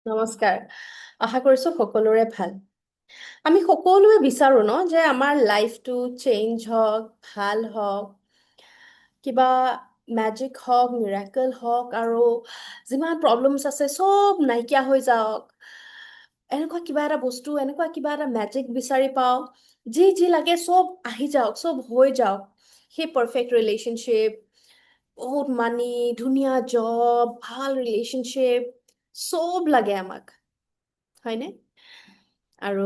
নমস্কাৰ। আশা কৰিছো সকলোৰে ভাল। আমি সকলোৱে বিচাৰো ন যে আমাৰ লাইফটো চেঞ্জ হওক, ভাল হওক, কিবা মেজিক হওক, মিৰাকল হওক, আৰু যিমান প্ৰব্লেমছ আছে চব নাইকিয়া হৈ যাওক। এনেকুৱা কিবা এটা বস্তু, এনেকুৱা কিবা এটা মেজিক বিচাৰি পাওঁ, যি যি লাগে চব আহি যাওক, চব হৈ যাওক। সেই পাৰফেক্ট ৰিলেশ্যনশ্বিপ, বহুত মানি, ধুনীয়া জব, ভাল ৰিলেশ্যনশ্বিপ, চব লাগে আমাক, হয়নে? আৰু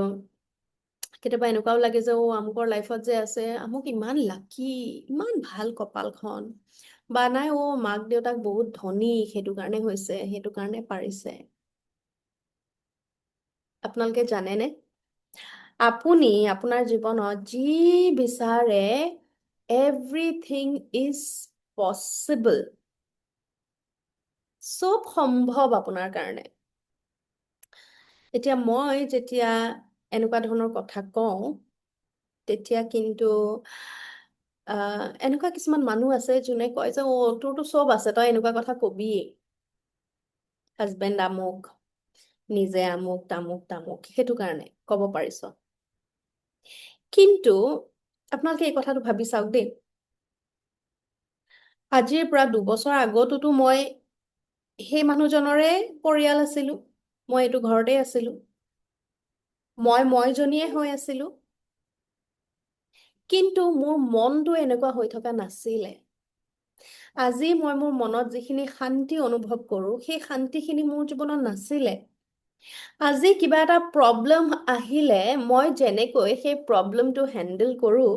কেতিয়াবা এনেকুৱাও লাগে যে আমুকৰ লাইফত যে আছে, আমুক ইমান লাকি, ইমান ভাল কপালখন, বা নাই মাক দেউতাক বহুত ধনী, সেইটো কাৰণে হৈছে, সেইটো কাৰণে পাৰিছে। আপোনালোকে জানেনে, আপুনি আপোনাৰ জীৱনত যি বিচাৰে, এভৰিথিং ইজ পচিবল। চব সম্ভৱ আপোনাৰ কাৰণে। এতিয়া মই যেতিয়া এনেকুৱা ধৰণৰ কথা কওঁ, তেতিয়া কিন্তু এনেকুৱা কিছুমান মানুহ আছে যোনে কয় যে তোৰতো চব আছে, তই এনেকুৱা কথা কবিয়ে। হাজবেণ্ড আমুক, নিজে আমুক তামুক তামুক, সেইটো কাৰণে কব পাৰিছ। কিন্তু আপোনালোকে এই কথাটো ভাবি চাওক দেই, আজিৰ পৰা 2 বছৰ আগতোতো মই সেই মানুহজনৰে পৰিয়াল আছিলো, মই এইটো ঘৰতে আছিলো, মইজনীয়ে হৈ আছিলো। কিন্তু মোৰ মনটো এনেকুৱা হৈ থকা নাছিলে। আজি মই মোৰ মনত যিখিনি শান্তি অনুভৱ কৰো, সেই শান্তিখিনি মোৰ জীৱনত নাছিলে। আজি কিবা এটা প্ৰব্লেম আহিলে মই যেনেকৈ সেই প্ৰব্লেমটো হেণ্ডেল কৰো,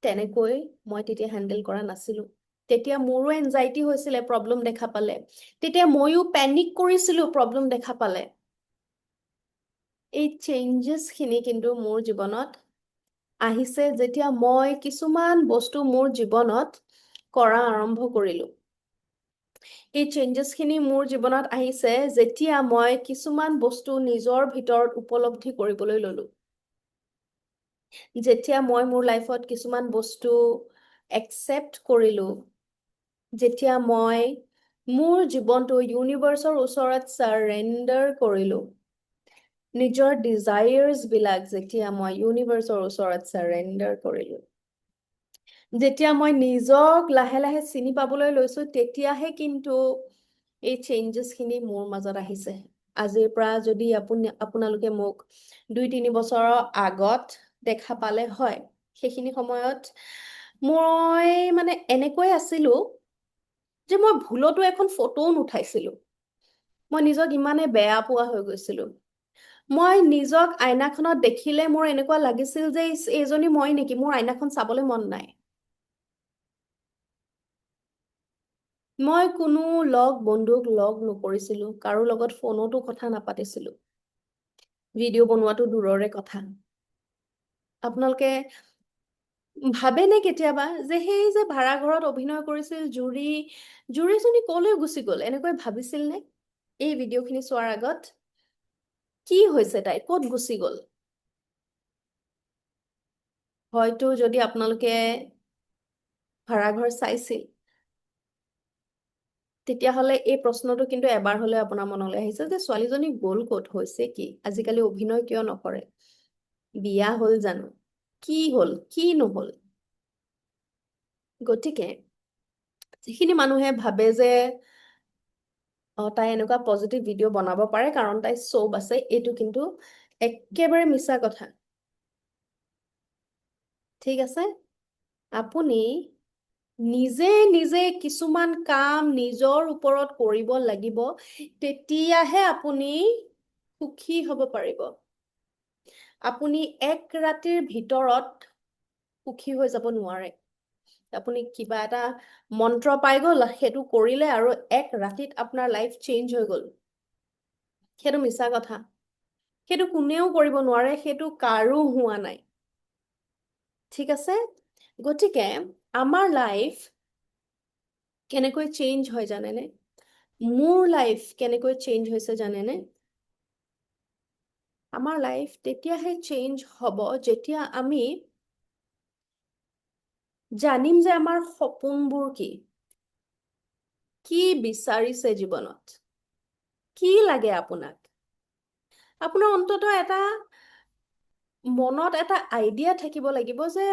তেনেকৈ মই তেতিয়া হেণ্ডেল কৰা নাছিলো। তেতিয়া মোৰো এনজাইটি হৈছিলে প্ৰব্লেম দেখা পালে, তেতিয়া ময়ো পেনিক কৰিছিলো প্ৰব্লেম দেখা পালে। এই চেঞ্জেছখিনি কিন্তু মোৰ জীৱনত আহিছে যেতিয়া মই কিছুমান বস্তু মোৰ জীৱনত কৰা আৰম্ভ কৰিলো। এই চেঞ্জেছখিনি মোৰ জীৱনত আহিছে যেতিয়া মই কিছুমান বস্তু নিজৰ ভিতৰত উপলব্ধি কৰিবলৈ ললো। যেতিয়া মই মোৰ লাইফত কিছুমান বস্তু একচেপ্ট কৰিলো, যেতিয়া মই মোৰ জীৱনটো ইউনিভাৰ্চৰ ওচৰত চাৰেণ্ডাৰ কৰিলো, নিজৰ ডিজায়াৰ্ছ বিলাক যেতিয়া মই ইউনিভাৰ্চৰ ওচৰত চাৰেণ্ডাৰ কৰিলো, যেতিয়া মই নিজক লাহে লাহে চিনি পাবলৈ লৈছো, তেতিয়াহে কিন্তু এই চেঞ্জেছখিনি মোৰ মাজত আহিছে। আজিৰ পৰা যদি আপোনালোকে মোক 2-3 বছৰৰ আগত দেখা পালে হয়, সেইখিনি সময়ত মই মানে এনেকৈ আছিলো যে মই ভুলতো এখন ফটোও নুঠাইছিলো। মই নিজক ইমানে বেয়া পোৱা হৈ গৈছিলো। মই নিজক আইনাখনত দেখিলে মোৰ এনেকুৱা লাগিছিল যে এইজনী মই নেকি, মোৰ আইনাখন চাবলৈ মন নাই। মই কোনো বন্ধুক লগ নকৰিছিলো, কাৰো লগত ফোনতো কথা নাপাতিছিলো, ভিডিঅ' বনোৱাটো দূৰৰে কথা। আপোনালোকে ভাবেনে কেতিয়াবা যে সেই যে ভাড়া ঘৰত অভিনয় কৰিছিল জুৰিজনী কলৈ গুচি গল, এনেকৈ ভাবিছিল নে এই ভিডিঅ'খিনি চোৱাৰ আগত? কি হৈছে, তাই ক'ত গুচি গল? হয়তো যদি আপোনালোকে ভাড়াঘৰ চাইছিল, তেতিয়াহ'লে এই প্ৰশ্নটো কিন্তু এবাৰ হলে আপোনাৰ মনলৈ আহিছে যে ছোৱালীজনী গ'ল ক'ত, হৈছে কি, আজিকালি অভিনয় কিয় নকৰে, বিয়া হ'ল জানো, কি হ'ল কি নহল? গতিকে যিখিনি মানুহে ভাবে যে তাই এনেকুৱা পজিটিভ ভিডিঅ' বনাব পাৰে কাৰণ তাই চব আছে, এইটো কিন্তু একেবাৰে মিছা কথা। ঠিক আছে, আপুনি নিজে নিজে কিছুমান কাম নিজৰ ওপৰত কৰিব লাগিব, তেতিয়াহে আপুনি সুখী হ'ব পাৰিব। আপুনি এক ৰাতিৰ ভিতৰত সুখী হৈ যাব নোৱাৰে। আপুনি কিবা এটা মন্ত্ৰ পাই গ'ল, সেইটো কৰিলে আৰু এক ৰাতিত আপোনাৰ লাইফ চেঞ্জ হৈ গ'ল, সেইটো মিছা কথা। সেইটো কোনেও কৰিব নোৱাৰে, সেইটো কাৰো হোৱা নাই। ঠিক আছে, গতিকে আমাৰ লাইফ কেনেকৈ চেঞ্জ হয় জানেনে? মোৰ লাইফ কেনেকৈ চেঞ্জ হৈছে জানেনে? আমাৰ লাইফ তেতিয়াহে চেঞ্জ হ'ব যেতিয়া আমি জানিম যে আমাৰ সপোনবোৰ কি, কি বিচাৰিছে জীৱনত, কি লাগে আপোনাক, আপোনাৰ অন্ততঃ এটা মনত এটা আইডিয়া থাকিব লাগিব যে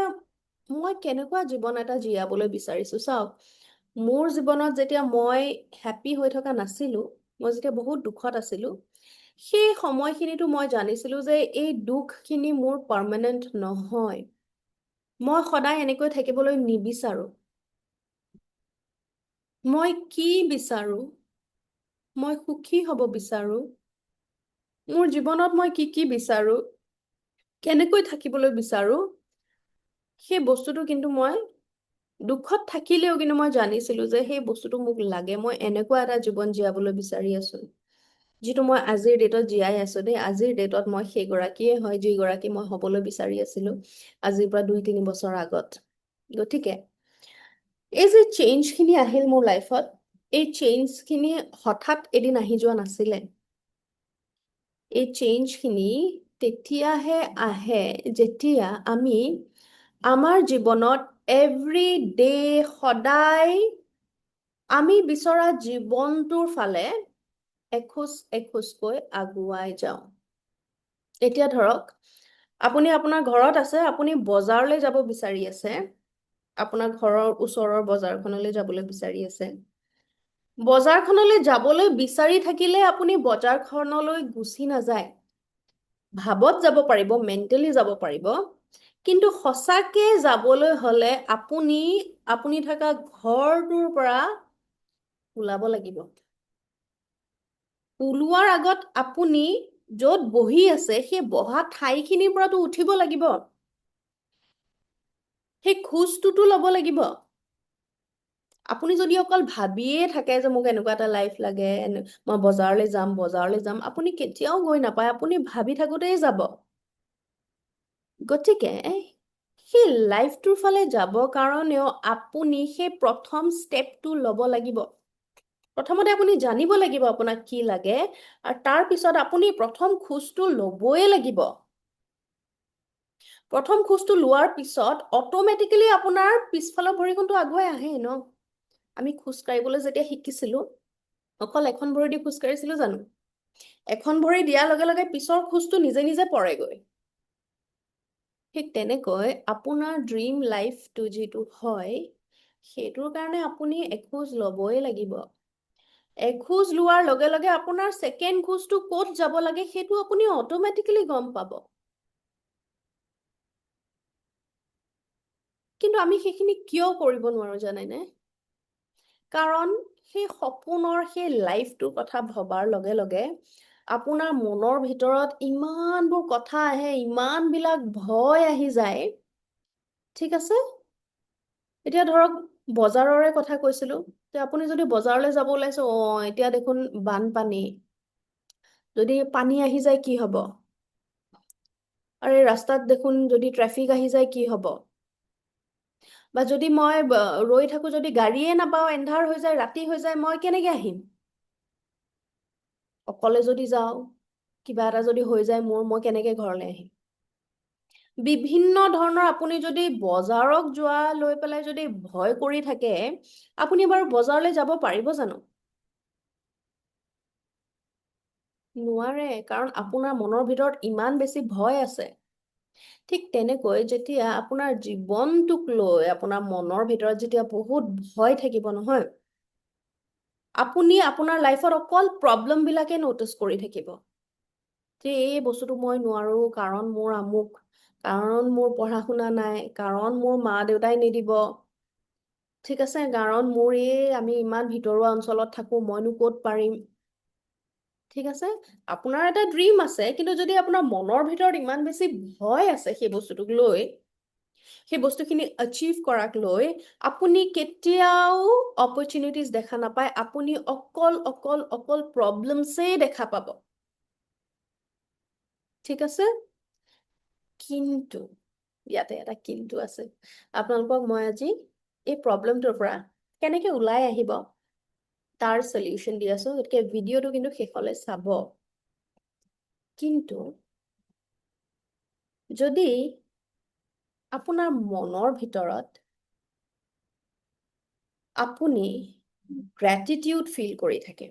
মই কেনেকুৱা জীৱন এটা জীয়াবলৈ বিচাৰিছো। চাওক, মোৰ জীৱনত যেতিয়া মই হেপী হৈ থকা নাছিলো, মই যেতিয়া বহুত দুখত আছিলো, সেই সময়খিনিতো মই জানিছিলো যে এই দুখখিনি মোৰ পাৰ্মানেণ্ট নহয়। মই সদায় এনেকৈ থাকিবলৈ নিবিচাৰো। মই কি বিচাৰো? মই সুখী হ'ব বিচাৰো। মোৰ জীৱনত মই কি কি বিচাৰো, কেনেকৈ থাকিবলৈ বিচাৰো, সেই বস্তুটো কিন্তু মই দুখত থাকিলেও কিন্তু মই জানিছিলো যে সেই বস্তুটো মোক লাগে। মই এনেকুৱা এটা জীৱন জীয়াবলৈ বিচাৰি আছো, যিটো মই আজিৰ ডেটত জীয়াই আছো দেই। আজিৰ ডেটত মই সেইগৰাকীয়ে হয় যিগৰাকী মই হবলৈ বিচাৰি আছিলো আজিৰ পৰা 2-3 বছৰ আগত। গতিকে এই যে চেঞ্জখিনি আহিল মোৰ লাইফত, এই চেঞ্জখিনি হঠাৎ এদিন আহি যোৱা নাছিলে। এই চেঞ্জখিনি তেতিয়াহে আহে যেতিয়া আমি আমাৰ জীৱনত এভৰি ডে, সদায় আমি বিচৰা জীৱনটোৰ ফালে এখোজ এখোজকৈ আগুৱাই যাওঁ। এতিয়া ধৰক, আপুনি আপোনাৰ ঘৰত আছে, আপুনি বজাৰলৈ যাব বিচাৰি আছে, আপোনাৰ ঘৰৰ ওচৰৰ বজাৰখনলৈ যাবলৈ বিচাৰি আছে। বজাৰখনলৈ যাবলৈ বিচাৰি থাকিলে আপুনি বজাৰখনলৈ গুচি নাযায়। ভাবত যাব পাৰিব, মেণ্টেলি যাব পাৰিব, কিন্তু সঁচাকে যাবলৈ হলে আপুনি থকা ঘৰটোৰ পৰা ওলাব লাগিব। ওলোৱাৰ আগত আপুনি য'ত বহি আছে সেই বহা ঠাইখিনিৰ পৰাতো উঠিব লাগিব। সেই খোজটোতো ল'ব লাগিব। আপুনি যদি অকল ভাবিয়ে থাকে যে মোক এনেকুৱা এটা লাইফ লাগে, মই বজাৰলৈ যাম, বজাৰলৈ যাম, আপুনি কেতিয়াও গৈ নাপায়। আপুনি ভাবি থাকোতেই যাব। গতিকে সেই লাইফটোৰ ফালে যাব কাৰণেও আপুনি সেই প্ৰথম ষ্টেপটো ল'ব লাগিব। প্ৰথমতে আপুনি জানিব লাগিব আপোনাক কি লাগে, আৰু তাৰ পিছত আপুনি প্ৰথম খোজটো ল'বই লাগিব। প্ৰথম খোজটো লোৱাৰ পিছত অট'মেটিকেলি আপোনাৰ পিছফালৰ ভৰিখনটো আগুৱাই আহে ন। আমি খোজ কাঢ়িবলৈ যেতিয়া শিকিছিলো, অকল এখন ভৰি দি খোজ কাঢ়িছিলো জানো? এখন ভৰি দিয়াৰ লগে লগে পিছৰ খোজটো নিজে নিজে পৰেগৈ। ঠিক তেনেকৈ আপোনাৰ ড্ৰিম লাইফটো যিটো হয়, সেইটোৰ কাৰণে আপুনি এখোজ ল'বই লাগিব। এখোজ লোৱাৰ লগে লগে আপোনাৰ ছেকেণ্ড খোজটো ক'ত যাব লাগে সেইটো আপুনি অট'মেটিকেলি গম পাব। কিন্তু আমি সেইখিনি কিয় কৰিব নোৱাৰো জানেনে? কাৰণ সেই সপোনৰ সেই লাইফটোৰ কথা ভবাৰ লগে লগে আপোনাৰ মনৰ ভিতৰত ইমানবোৰ কথা আহে, ইমানবিলাক ভয় আহি যায়। ঠিক আছে? এতিয়া ধৰক বজাৰৰে কথা কৈছিলো, যে আপুনি যদি বজাৰলৈ যাব ওলাইছে, এতিয়া দেখোন বানপানী, যদি পানী আহি যায় কি হ'ব? আৰু ৰাস্তাত দেখোন যদি ট্ৰেফিক আহি যায় কি হ'ব? বা যদি মই ৰৈ থাকো, যদি গাড়ীয়ে নাপাওঁ, এন্ধাৰ হৈ যায়, ৰাতি হৈ যায়, মই কেনেকে আহিম? অকলে যদি যাওঁ, কিবা এটা যদি হৈ যায় মোৰ, মই কেনেকে ঘৰলৈ আহিম? বিভিন্ন ধৰণৰ আপুনি যদি বজাৰত যোৱা লৈ পেলাই যদি ভয় কৰি থাকে, আপুনি বাৰু বজাৰলৈ যাব পাৰিব জানো? নোৱাৰে, কাৰণ আপোনাৰ মনৰ ভিতৰত ইমান বেছি ভয় আছে। ঠিক তেনেকৈ যেতিয়া আপোনাৰ জীৱনটোক লৈ আপোনাৰ মনৰ ভিতৰত যেতিয়া বহুত ভয় থাকিব নহয়, আপুনি আপোনাৰ লাইফত অকল প্ৰব্লেমবিলাকে ন'টিচ কৰি থাকিব। যে এই বস্তুটো মই নোৱাৰো কাৰণ মোৰ আমুক, কাৰণ মোৰ পঢ়া শুনা নাই, কাৰণ মোৰ মা দেউতাই নিদিব, ঠিক আছে, কাৰণ মোৰ আমি ইমান ভিতৰুৱা অঞ্চলত থাকো, মইনো ক'ত পাৰিম। ঠিক আছে, আপোনাৰ এটা ড্ৰিম আছে, কিন্তু যদি আপোনাৰ মনৰ ভিতৰত ইমান বেছি ভয় আছে সেই বস্তুটোক লৈ, সেই বস্তুখিনি আচিভ কৰাক লৈ, আপুনি কেতিয়াও অপৰচুনিটিজ দেখা নাপায়। আপুনি অকল অকল অকল প্ৰব্লেমছেই দেখা পাব। ঠিক আছে? কিন্তু ইয়াতে এটা কিন্তু আছে। আপোনালোকক মই আজি এই প্ৰব্লেমটোৰ পৰা কেনেকে ওলাই আহিব তাৰ সলিউশন দি আছো, গতিকে ভিডিঅ'টো কিন্তু শেষলৈ চাব। কিন্তু যদি আপোনাৰ মনৰ ভিতৰত আপুনি গ্ৰেটিটিউড ফিল কৰি থাকে,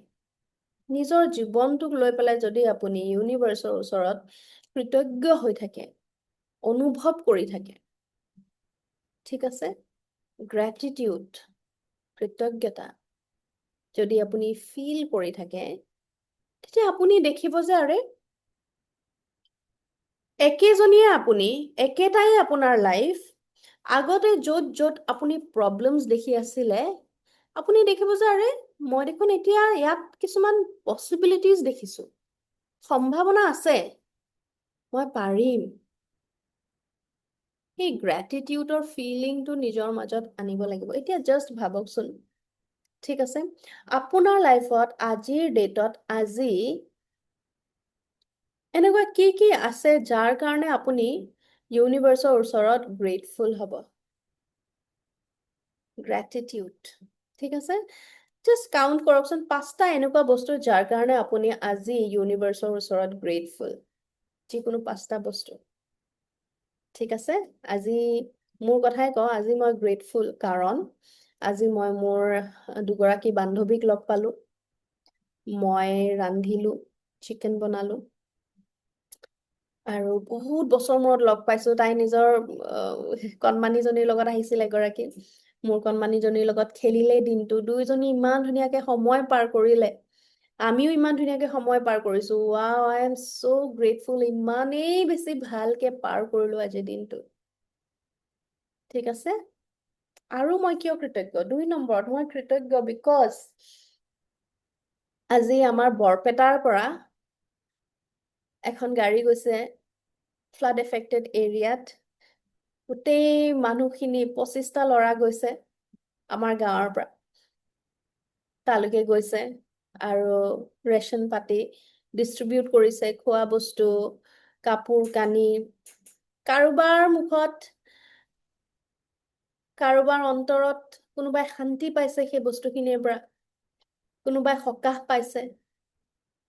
নিজৰ জীৱনটোক লৈ পেলাই যদি আপুনি ইউনিভাৰ্চৰ ওচৰত কৃতজ্ঞ হৈ থাকে, অনুভৱ কৰি থাকে, ঠিক আছে, গ্ৰেটিটিউড, কৃতজ্ঞতা যদি আপুনি ফিল কৰি থাকে, তেতিয়া আপুনি দেখিব যে আৰে একেজনীয়ে আপুনি, একেটাই আপোনাৰ লাইফ, আগতে য'ত য'ত আপুনি প্ৰব্লেমছ দেখি আছিলে, আপুনি দেখিব যে আৰে মই দেখোন এতিয়া ইয়াত কিছুমান পচিবিলিটিজ দেখিছো, সম্ভাৱনা আছে, মই পাৰিম। সেই গ্ৰেটিটিউডৰ ফিলিংটো নিজৰ মাজত আনিব লাগিব। এতিয়া জাষ্ট ভাবকচোন, ঠিক আছে, আপোনাৰ লাইফত আজিৰ ডেটত আজি এনেকুৱা কি কি আছে যাৰ কাৰণে আপুনি ইউনিভাৰ্চৰ ওচৰত গ্ৰেটফুল হ'ব? গ্ৰেটিটিউড, ঠিক আছে, জাষ্ট কাউণ্ট কৰকচোন 5টা এনেকুৱা বস্তু যাৰ কাৰণে আপুনি আজি ইউনিভাৰ্চৰ ওচৰত গ্ৰেটফুল, যিকোনো 5টা বস্তু। ঠিক আছে, আজি মোৰ কথাই কওঁ, আজি মই গ্ৰেটফুল কাৰণ আজি মই মোৰ দুগৰাকী বান্ধৱীক লগ পালো, মই ৰান্ধিলো, চিকেন বনালো, আৰু বহুত বছৰ মূৰত লগ পাইছো। তাই নিজৰ কণমানিজনীৰ লগত আহিছিল এগৰাকী, মোৰ কণমানিজনীৰ লগত খেলিলে দিনটো, দুইজনী ইমান ধুনীয়াকে সময় পাৰ কৰিলে, আমিও ইমান ধুনীয়াকে সময় পাৰ কৰিছো। Wow, I am so grateful, ইমানেই বেছি ভালকে পাৰ কৰিলো আজিৰ দিনটো। ঠিক আছে, আৰু মই কিয় কৃতজ্ঞ? 2 নম্বৰত মই কৃতজ্ঞ বিকজ আজি আমাৰ বৰপেটাৰ পৰা এখন গাড়ী গৈছে ফ্লাড এফেক্টেড এৰিয়াত, গোটেই মানুহখিনি 25টা ল'ৰা গৈছে আমাৰ গাঁৱৰ পৰা, তালৈকে গৈছে, আৰু ৰেচন পাতি ডিষ্ট্ৰিবিউট কৰিছে, খোৱা বস্তু, কাপোৰ কানি, কাৰোবাৰ মুখত, কাৰোবাৰ অন্তৰত কোনোবাই শান্তি পাইছে সেই বস্তুখিনিৰ পৰা, কোনোবাই সকাহ পাইছে,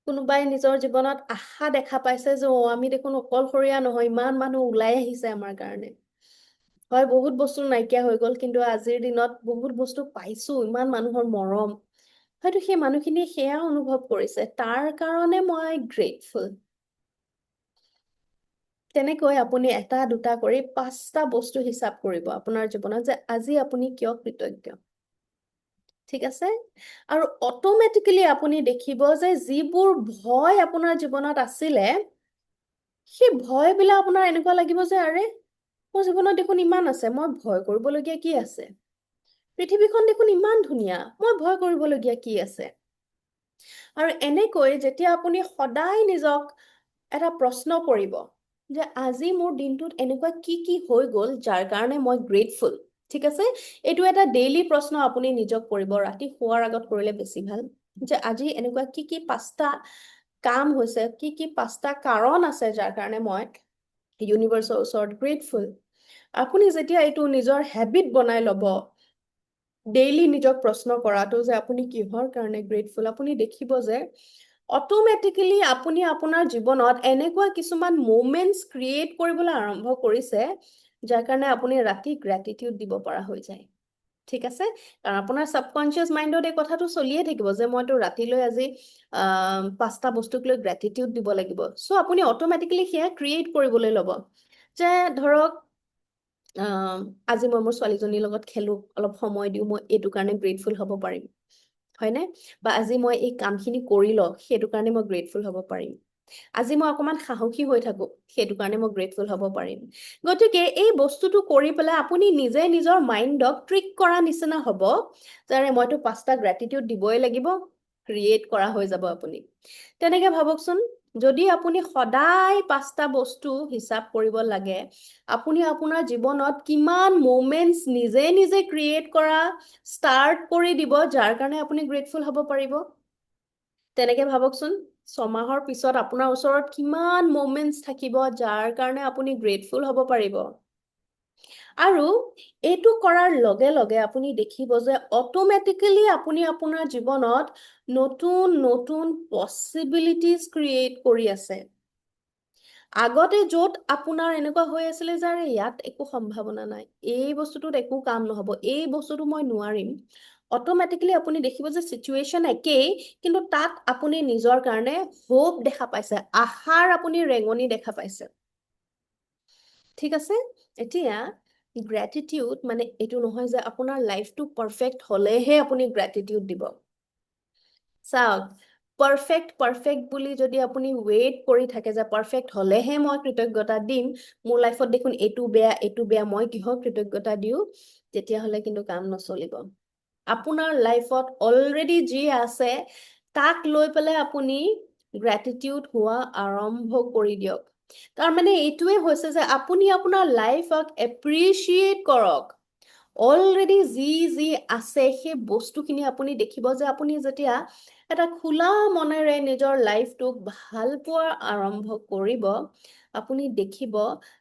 কোনোবাই নিজৰ জীৱনত আশা দেখা পাইছে যে আমি দেখোন অকলশৰীয়া নহয়, ইমান মানুহ ওলাই আহিছে আমাৰ কাৰণে। হয়, বহুত বস্তু নাইকিয়া হৈ গ'ল, কিন্তু আজিৰ দিনত বহুত বস্তু পাইছো, ইমান মানুহৰ মৰম, হয়তো সেই মানুহখিনিয়ে সেয়া অনুভৱ কৰিছে, তাৰ কাৰণে মই গ্ৰেটফুল। তেনেকৈ আপুনি এটা দুটা কৰি 5টা বস্তু হিচাপ কৰিব আপোনাৰ জীৱনত যে আজি আপুনি কিয় কৃতজ্ঞ। ঠিক আছে, আৰু অট'মেটিকেলি আপুনি দেখিব যে যিবোৰ ভয় আপোনাৰ জীৱনত আছিলে, সেই ভয়বিলাক আপোনাৰ এনেকুৱা লাগিব যে আৰে মোৰ জীৱনত দেখোন ইমান আছে, মই ভয় কৰিবলগীয়া কি আছে? পৃথিৱীখন দেখোন ইমান ধুনীয়া, মই ভয় কৰিবলগীয়া কি আছে? আৰু এনেকৈ যেতিয়া আপুনি সদায় নিজক এটা প্ৰশ্ন কৰিব যে আজি মোৰ দিনটোত এনেকুৱা কি কি হৈ গ'ল যাৰ কাৰণে মই গ্ৰেটফুল, ঠিক আছে, এইটো এটা ডেইলি প্ৰশ্ন আপুনি নিজক কৰিব, ৰাতি শোৱাৰ আগত কৰিলে বেছি ভাল, যে আজি এনেকুৱা কি কি 5টা কাম হৈছে, কি কি 5টা কাৰণ আছে যাৰ কাৰণে মই ইউনিভাৰ্চৰ ওচৰত গ্ৰেটফুল। আপুনি যেতিয়া এইটো নিজৰ হেবিট বনাই ল'ব, ডেইলি নিজক প্ৰশ্ন কৰাটো যে আপুনি কিহৰ কাৰণে গ্ৰেটফুল, আপুনি দেখিব যে অট'মেটিকেলি আপুনি আপোনাৰ জীৱনত এনেকুৱা কিছুমান মোমেন্টছ ক্ৰিয়েট কৰিবলৈ আৰম্ভ কৰিছে যাৰ কাৰণে আপুনি ৰাতি গ্ৰেটিটিউড দিব পৰা হৈ যায়। ঠিক আছে, কাৰণ আপোনাৰ ছাবকনচিয়াছ মাইণ্ডত এই কথাটো চলিয়ে থাকিব যে মইতো ৰাতিলৈ আজি 5টা বস্তুক লৈ গ্ৰেটিটিউড দিব লাগিব, চ' আপুনি অট'মেটিকেলি সেয়া ক্ৰিয়েট কৰিবলৈ ল'ব, যে ধৰক আজি মই মোৰ ছোৱালীজনীৰ লগত খেলো, অলপ সময় দিওঁ, মই এইটো কাৰণে গ্ৰেটফুল হ'ব পাৰিম, হয়নে? বা আজি মই এই কামখিনি কৰি লওঁ, সেইটো কাৰণে মই গ্ৰেটফুল হ'ব পাৰিম। আজি মই অকমান সাহসী হৈ থাকো, সেইটো কাৰণে মই গ্ৰেটফুল হ'ব পাৰিম। গতিকে এই বস্তুটো কৰি পেলাই আপুনি নিজে নিজৰ মাইণ্ডক ট্ৰিক কৰা নিচিনা হ'ব, যে মইতো 5টা গ্ৰেটিটিউড দিবই লাগিব, ক্ৰিয়েট কৰা হৈ যাব আপুনি। তেনেকে ভাবকচোন, যদি আপুনি সদায় 5টা বস্তু হিচাপ কৰিব লাগে, আপুনি আপোনাৰ জীৱনত কিমান মোমেন্টছ নিজে নিজে ক্ৰিয়েট কৰা ষ্টাৰ্ট কৰি দিব যাৰ কাৰণে আপুনি গ্ৰেটফুল হ'ব পাৰিব। তেনেকে ভাবকচোন, 6 মাহৰ পিছত আপোনাৰ ওচৰত কিমান মোমেন্টছ থাকিব যাৰ কাৰণে আপুনি গ্ৰেটফুল হ'ব পাৰিব। আৰু এইটো কৰাৰ লগে লগে আপুনি দেখিব যে অট'মেটিকেলি আপুনি আপোনাৰ জীৱনত নতুন নতুন পচিবিলিটিজ ক্ৰিয়েট কৰি আছে। আগতে য'ত আপোনাৰ এনেকুৱা হৈ আছিলে যে ইয়াত একো সম্ভাৱনা নাই, এই বস্তুটোত একো কাম নহ'ব, এই বস্তুটো মই নোৱাৰিম, অট'মেটিকেলি আপুনি দেখিব যে চিটুৱেশ্যন একেই, কিন্তু তাত আপুনি নিজৰ কাৰণে হোপ দেখা পাইছে, আশাৰ আপুনি ৰেঙনি দেখা পাইছে। ঠিক আছে? এতিয়া গ্ৰেটিটিউড মানে এইটো নহয় যে আপোনাৰ লাইফটো পাৰফেক্ট হ'লেহে আপুনি গ্ৰেটিটিউড দিব। চাওক, পাৰফেক্ট বুলি যদি আপুনি ৱেইট কৰি থাকে যে পাৰফেক্ট হ'লেহে মই কৃতজ্ঞতা দিম, মোৰ লাইফত দেখোন এইটো বেয়া, মই কিহৰ কৃতজ্ঞতা দিওঁ, তেতিয়াহ'লে কিন্তু কাম নচলিব। আপোনাৰ লাইফত অলৰেডি যি আছে তাক লৈ পেলাই আপুনি গ্ৰেটিটিউড হোৱা আৰম্ভ কৰি দিয়ক। তাৰমানে এইটোৱে হৈছে যে আপুনি আপোনাৰ লাইফক এপ্ৰিচিয়েট কৰক। অলৰেডি যি আছে সেই বস্তুখিনি আপুনি দেখিব যে আপুনি যেতিয়া এটা খোলা মনেৰে নিজৰ লাইফটোক ভাল পোৱা আৰম্ভ কৰিব, আপুনি দেখিব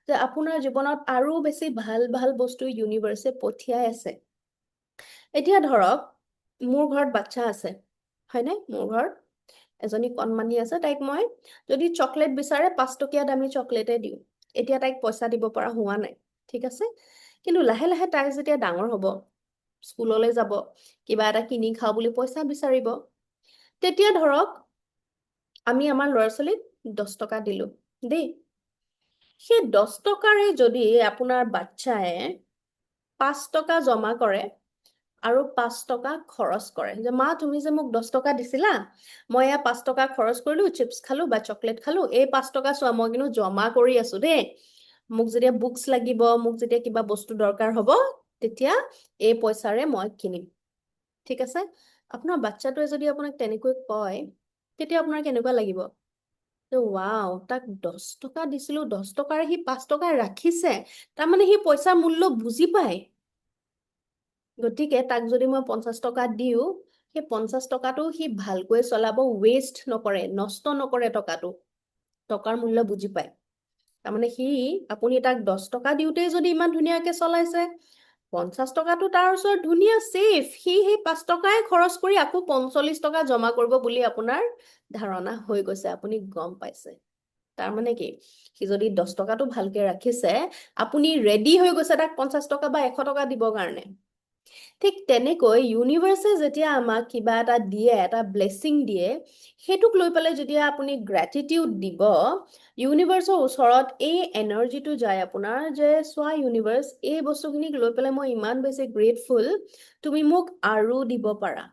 যে আপোনাৰ জীৱনত আৰু বেছি ভাল ভাল বস্তু ইউনিভাৰ্ছে পঠিয়াই আছে। এতিয়া ধৰক মোৰ ঘৰত বাচ্চা আছে, হয়নে? মোৰ ঘৰত এজনী কণমানি আছে, তাইক মই যদি চকলেট বিচাৰে 5 টকীয়া দামী চকলেটে দিওঁ। এতিয়া তাইক পইচা দিব পৰা হোৱা নাই, ঠিক আছে? কিন্তু লাহে লাহে তাই যেতিয়া ডাঙৰ হ'ব, স্কুললৈ যাব, কিবা এটা কিনি খাওঁ বুলি পইচা বিচাৰিব, তেতিয়া ধৰক আমি আমাৰ ল'ৰা ছোৱালীক 10 টকা দিলোঁ দেই। সেই 10 টকাৰে যদি আপোনাৰ বাচ্চাই 5 টকা জমা কৰে আৰু 5 টকা খৰচ কৰে, যে মা তুমি যে মোক 10 টকা দিছিলা, মই এয়া 5 টকা খৰচ কৰিলোঁ, চিপছ খালোঁ বা চকলেট খালোঁ, এই 5 টকা চোৱা মই কিন্তু জমা কৰি আছোঁ দেই, মোক যেতিয়া বুকছ লাগিব, মোক যেতিয়া কিবা বস্তু দৰকাৰ হ'ব, তেতিয়া এই পইচাৰে মই কিনিম। ঠিক আছে? আপোনাৰ বাচ্চাটোৱে যদি আপোনাক তেনেকৈ কয়, তেতিয়া আপোনাৰ কেনেকুৱা লাগিব? ৱাও, তাক 10 টকা দিছিলোঁ, 10 টকাৰে সি 5 টকা ৰাখিছে, তাৰমানে সি পইচাৰ মূল্য বুজি পায়। গতিকে তাক যদি মই 50 টকা দিওঁ, সেই 50 টকাটো সি ভালকৈ চলাব, ৱেষ্ট নকৰে, নষ্ট নকৰে টকাটো, টকাৰ মূল্য বুজি পায়। তাৰমানে আপুনি তাক 10 টকা দিওঁতেই যদি ইমান ধুনীয়াকে চলাইছে, 50 টকাটো তাৰ ওচৰত ধুনীয়া ছেফ, সি সেই 5 টকাই খৰচ কৰি আকৌ 45 টকা জমা কৰিব বুলি আপোনাৰ ধাৰণা হৈ গৈছে, আপুনি গম পাইছে। তাৰমানে কি, সি যদি 10 টকাটো ভালকে ৰাখিছে, আপুনি ৰেডি হৈ গৈছে তাক 50 টকা বা 100 টকা দিবৰ কাৰণে। ঠিক তেনেকৈ ইউনিভাৰ্ছে যেতিয়া আমাক কিবা এটা দিয়ে, এটা ব্লেছিং দিয়ে, সেইটোক লৈ পেলাই যেতিয়া আপুনি গ্ৰেটিটিউড দিব, ইউনিভাৰ্ছৰ ওচৰত এই এনাৰ্জিটো যায় আপোনাৰ, যে চোৱা ইউনিভাৰ্ছ, এই বস্তুখিনিক লৈ পেলাই মই ইমান বেছি গ্ৰেটফুল, তুমি মোক আৰু দিব পাৰা।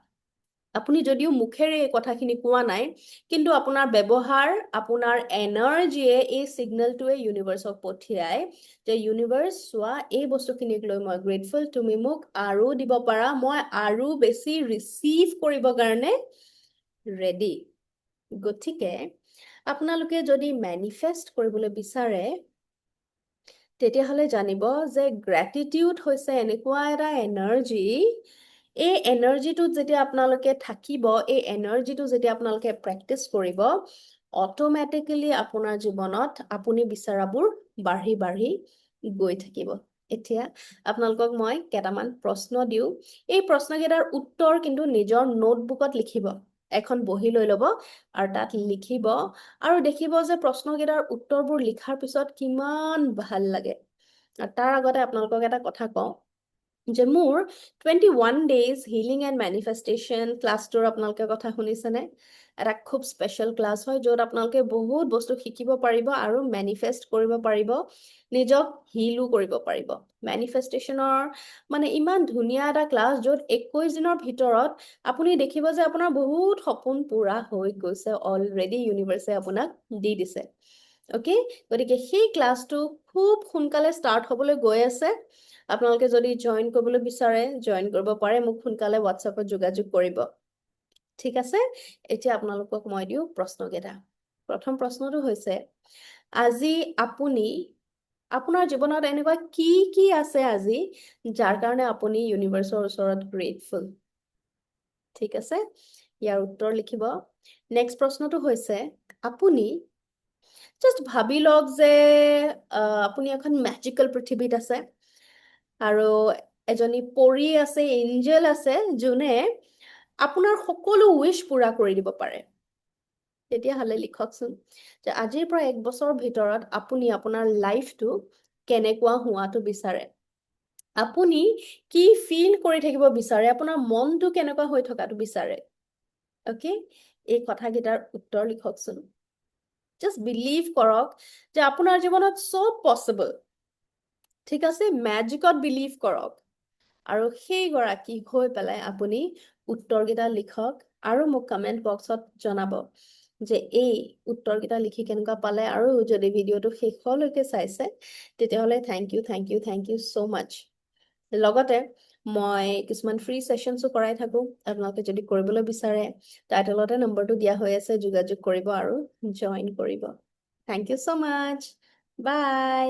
আপুনি যদিও মুখেৰে এই কথাখিনি কোৱা নাই, কিন্তু আপোনাৰ ব্যৱহাৰ, আপোনাৰ এনাৰ্জিয়ে এই ছিগনেলটোৱে ইউনিভাৰ্ছক পঠিয়ায় যে ইউনিভাৰ্ছ চোৱা, এই বস্তুখিনিক লৈ মই গ্ৰেটফুল, তুমি মোক আৰু দিব পাৰা, মই আৰু বেছি ৰিচিভ কৰিবৰ কাৰণে ৰেডি। গতিকে আপোনালোকে যদি মেনিফেষ্ট কৰিবলৈ বিচাৰে, তেতিয়াহ'লে জানিব যে গ্ৰেটিটিউড হৈছে এনেকুৱা এটা এনাৰ্জি, এই এনাৰ্জিটোত যেতিয়া আপোনালোকে থাকিব, এই এনাৰ্জিটো যেতিয়া আপোনালোকে প্ৰেক্টিচ কৰিব, অট'মেটিকেলি আপোনাৰ জীৱনত আপুনি বিচৰাবোৰ বাঢ়ি বাঢ়ি গৈ থাকিব। এতিয়া আপোনালোকক মই কেইটামান প্ৰশ্ন দিওঁ, এই প্ৰশ্নকেইটাৰ উত্তৰ কিন্তু নিজৰ নোটবুকত লিখিব, এখন বহি লৈ ল'ব আৰু তাত লিখিব, আৰু দেখিব যে প্ৰশ্নকেইটাৰ উত্তৰবোৰ লিখাৰ পিছত কিমান ভাল লাগে। আৰু তাৰ আগতে আপোনালোকক এটা কথা কওঁ, যে মোৰ 21 days হিলিং এণ্ড মেনিফেষ্টেশ্যন ক্লাছটোৰ আপোনালোকে কথা শুনিছেনে? এটা খুব স্পেচিয়েল ক্লাছ হয়, য'ত আপোনালোকে বহুত বস্তু শিকিব পাৰিব আৰু মেনিফেষ্ট কৰিব পাৰিব, নিজক হিলো কৰিব পাৰিব। মেনিফেষ্টেশ্যনৰ মানে ইমান ধুনীয়া এটা ক্লাছ, য'ত 21 দিনৰ ভিতৰত আপুনি দেখিব যে আপোনাৰ বহুত সপোন পূৰা হৈ গৈছে, অলৰেডি ইউনিভাৰ্ছে আপোনাক দি দিছে। অ'কে? গতিকে সেই ক্লাছটো খুব সোনকালে ষ্টাৰ্ট হ'বলৈ গৈ আছে। আপোনালোকে যদি জইন কৰিবলৈ বিচাৰে, জইন কৰিব পাৰে, মোক সোনকালে হোৱাটছএপত যোগাযোগ কৰিব। ঠিক আছে? এতিয়া আপোনালোকক মই দিওঁ প্ৰশ্নকেইটা। প্ৰথম প্ৰশ্নটো হৈছে, আজি আপুনি আপোনাৰ জীৱনত এনেকুৱা কি আছে আজি, যাৰ কাৰণে আপুনি ইউনিভাৰ্ছৰ ওচৰত গ্ৰেটফুল? ঠিক আছে? ইয়াৰ উত্তৰ লিখিব। নেক্সট প্ৰশ্নটো হৈছে, আপুনি জাষ্ট ভাবি লওক যে আপুনি এখন মেজিকেল পৃথিৱীত আছে, আৰু এজনী পৰী আছে, এঞ্জেল আছে, যোনে আপোনাৰ সকলো উইশ পূৰা কৰি দিব পাৰে। তেতিয়াহ'লে লিখকচোন যে আজিৰ পৰা 1 বছৰৰ ভিতৰত আপুনি আপোনাৰ লাইফটো কেনেকুৱা হোৱাটো বিচাৰে। আপুনি কি ফিল কৰি থাকিব বিচাৰে, আপোনাৰ মনটো কেনেকুৱা হৈ থকাটো বিচাৰে, অ'কে? এই কথাকেইটাৰ উত্তৰ লিখকচোন। জাষ্ট বিলিভ কৰক যে আপোনাৰ জীৱনত চব পচিবল, ঠিক আছে? মেজিকত বিলিভ কৰক আৰু সেইগৰাকী হৈ পেলাই আপুনি উত্তৰকেইটা লিখক আৰু মোক কমেণ্ট বক্সত জনাব যে এই উত্তৰকেইটা লিখি কেনেকুৱা পালে, আৰু যদি ভিডিঅ'টো শেষলৈকে চাইছে তেতিয়াহ'লে থেংক ইউ ছ' মাছ। লগতে মই কিছুমান ফ্ৰী ছেশ্যনছো কৰাই থাকোঁ, আপোনালোকে যদি কৰিবলৈ বিচাৰে টাইটেলতে নম্বৰটো দিয়া হৈ আছে, যোগাযোগ কৰিব আৰু জইন কৰিব। Thank you so' much, by.